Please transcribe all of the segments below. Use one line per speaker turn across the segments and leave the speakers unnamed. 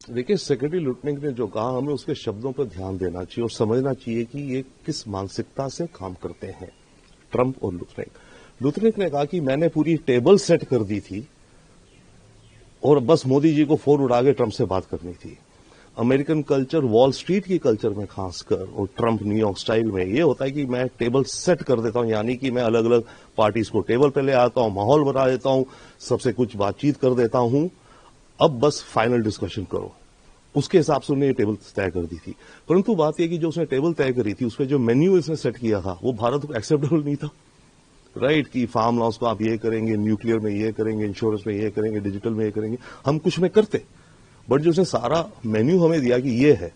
देखिए, secretary Lutnick ने जो कहा, हमें उसके शब्दों पर ध्यान देना चाहिए और समझना चाहिए कि ये किस मानसिकता से काम करते हैं, ट्रंप और लुटनिक। लुटनिक ने कहा कि मैंने पूरी टेबल सेट कर दी थी और बस मोदी जी को फोन उठा के ट्रंप से बात करनी थी। अमेरिकन कल्चर, वॉल स्ट्रीट की कल्चर में खासकर, और ट्रंप न्यूयॉर्क स्टाइल में ये होता है कि मैं टेबल सेट कर देता हूं, यानी कि मैं अलग अलग पार्टीज को टेबल पे ले आता हूं, माहौल बना देता हूं, सबसे कुछ बातचीत कर देता हूं, अब बस फाइनल डिस्कशन करो। उसके हिसाब से उन्होंने टेबल तय कर दी थी। परंतु बात यह कि जो उसने टेबल तय करी थी, उसमें जो मेन्यू इसने सेट किया था, वो भारत को एक्सेप्टेबल नहीं था। राइट, कि फार्म लॉस को आप ये करेंगे, न्यूक्लियर में ये करेंगे, इंश्योरेंस में ये करेंगे, डिजिटल में ये करेंगे, हम कुछ में करते, बट जो उसने सारा मेन्यू हमें दिया कि ये है,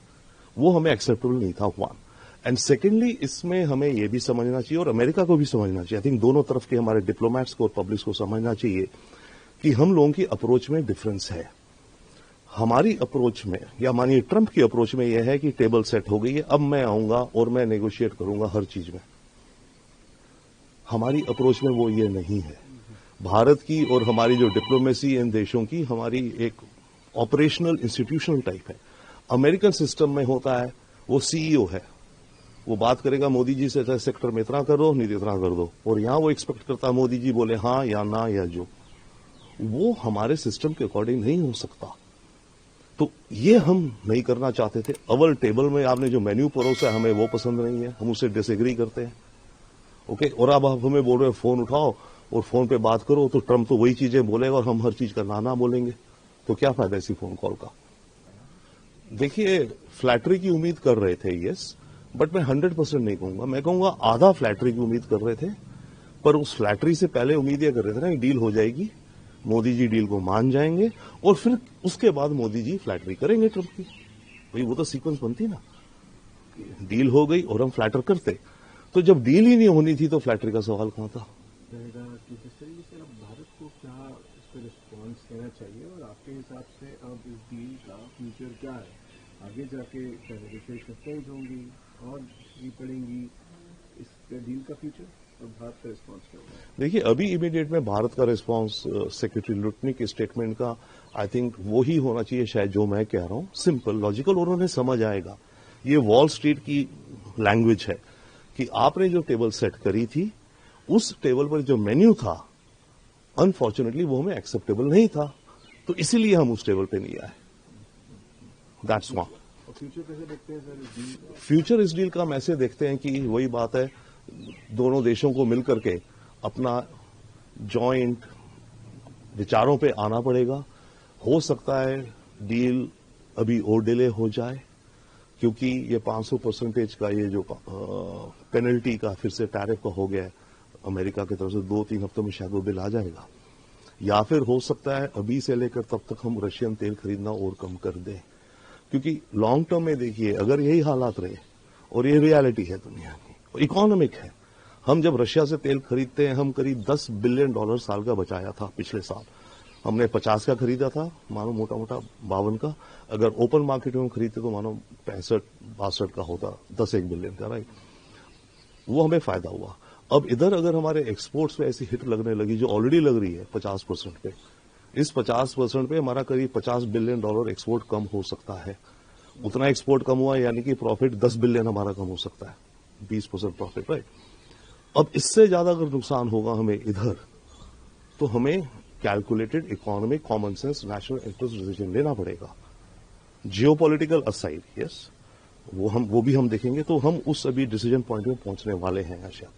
वो हमें एक्सेप्टेबल नहीं था, वन। एंड सेकेंडली, इसमें हमें यह भी समझना चाहिए और अमेरिका को भी समझना चाहिए, आई थिंक दोनों तरफ के हमारे डिप्लोमैट्स को और पब्लिक को समझना चाहिए कि हम लोगों की अप्रोच में डिफरेंस है। हमारी अप्रोच में, या मानिए ट्रंप की अप्रोच में, यह है कि टेबल सेट हो गई है, अब मैं आऊंगा और मैं नेगोशिएट करूंगा हर चीज में। हमारी अप्रोच में वो ये नहीं है। भारत की और हमारी जो डिप्लोमेसी इन देशों की, हमारी एक ऑपरेशनल इंस्टीट्यूशनल टाइप है। अमेरिकन सिस्टम में होता है, वो सीईओ है, वो बात करेगा मोदी जी से, सेक्टर में इतना कर दो, नहीं इतना कर दो, और यहां वो एक्सपेक्ट करता है मोदी जी बोले हाँ या ना या जो। वो हमारे सिस्टम के अकॉर्डिंग नहीं हो सकता। तो ये हम नहीं करना चाहते थे। अव्वल टेबल में आपने जो मेन्यू परोसा है, हमें वो पसंद नहीं है, हम उससे डिसएग्री करते हैं। ओके, और अब आप हमें बोल रहे हो फोन उठाओ और फोन पे बात करो, तो ट्रंप तो वही चीजें बोलेगा और हम हर चीज का ना बोलेंगे, तो क्या फायदा इसी फोन कॉल का। देखिए, फ्लैटरी की उम्मीद कर रहे थे, यस, बट मैं 100% नहीं कहूंगा, मैं कहूंगा आधा फ्लैटरी की उम्मीद कर रहे थे। पर उस फ्लैटरी से पहले उम्मीद यह कर रहे थे ना, डील हो जाएगी, मोदी जी डील को मान जाएंगे और फिर उसके बाद मोदी जी फ्लैटरी करेंगे ट्रंप की। भाई वो तो सीक्वेंस बनती ना, डील हो गई और हम फ्लैटर करते। तो जब डील ही नहीं होनी थी तो फ्लैटरी का सवाल कहां था।
भारत को क्या इस पर रिस्पॉन्स देना चाहिए और आपके हिसाब से अब इस डील का फ्यूचर क्या है? आगे जाके क्या नेगोशिएशन तेज होंगी और पड़ेंगी, इस डील का फ्यूचर और भारत का रिस्पॉन्स क्या होगा?
देखिए, अभी इमीडिएट में भारत का रिस्पॉन्स सेक्रेटरी लुटनिक के स्टेटमेंट का आई थिंक वो ही होना चाहिए शायद जो मैं कह रहा हूं, सिंपल लॉजिकल, और उन्हें समझ आएगा। ये वॉल स्ट्रीट की लैंग्वेज है कि आपने जो टेबल सेट करी थी, उस टेबल पर जो मेन्यू था, अनफॉर्चुनेटली वो हमें एक्सेप्टेबल नहीं था, तो इसीलिए हम उस टेबल पे नहीं आए। That's one.
फ्यूचर कैसे देखते हैं सर इस डील का?
फ्यूचर इस डील का हम ऐसे देखते हैं कि वही बात है, दोनों देशों को मिलकर के अपना जॉइंट विचारों पे आना पड़ेगा। हो सकता है डील अभी और डिले हो जाए, क्योंकि ये 500% का ये जो पेनल्टी का फिर से टैरिफ का हो गया है अमेरिका की तरफ से, 2-3 हफ्तों में शायद वो बिल आ जाएगा। या फिर हो सकता है अभी से लेकर तब तक हम रशियन तेल खरीदना और कम कर दें, क्योंकि लॉन्ग टर्म में देखिए, अगर यही हालात रहे, और ये रियलिटी है दुनिया की, इकोनॉमिक है, हम जब रशिया से तेल खरीदते हैं, हम करीब $10 बिलियन साल का बचाया था पिछले साल। हमने 50 का खरीदा था, मानो मोटा मोटा 52 का, अगर ओपन मार्केट में हम खरीदते तो मानो 65-62 का होता, 10-1 बिलियन का, राइट। वो हमें फायदा हुआ। अब इधर अगर हमारे एक्सपोर्ट्स पे ऐसी हिट लगने लगी, जो ऑलरेडी लग रही है 50% पे, इस 50% पे हमारा करीब $50 बिलियन एक्सपोर्ट कम हो सकता है। उतना एक्सपोर्ट कम हुआ यानी कि प्रॉफिट 10 बिलियन हमारा कम हो सकता है, 20% प्रॉफिट, राइट। अब इससे ज्यादा अगर नुकसान होगा हमें इधर, तो हमें calculated economic common sense national interest decision लेना पड़ेगा। जियोपॉलिटिकल असाइड, यस, वो भी हम देखेंगे, तो हम उस अभी डिसीजन पॉइंट में पहुंचने वाले हैं आशा।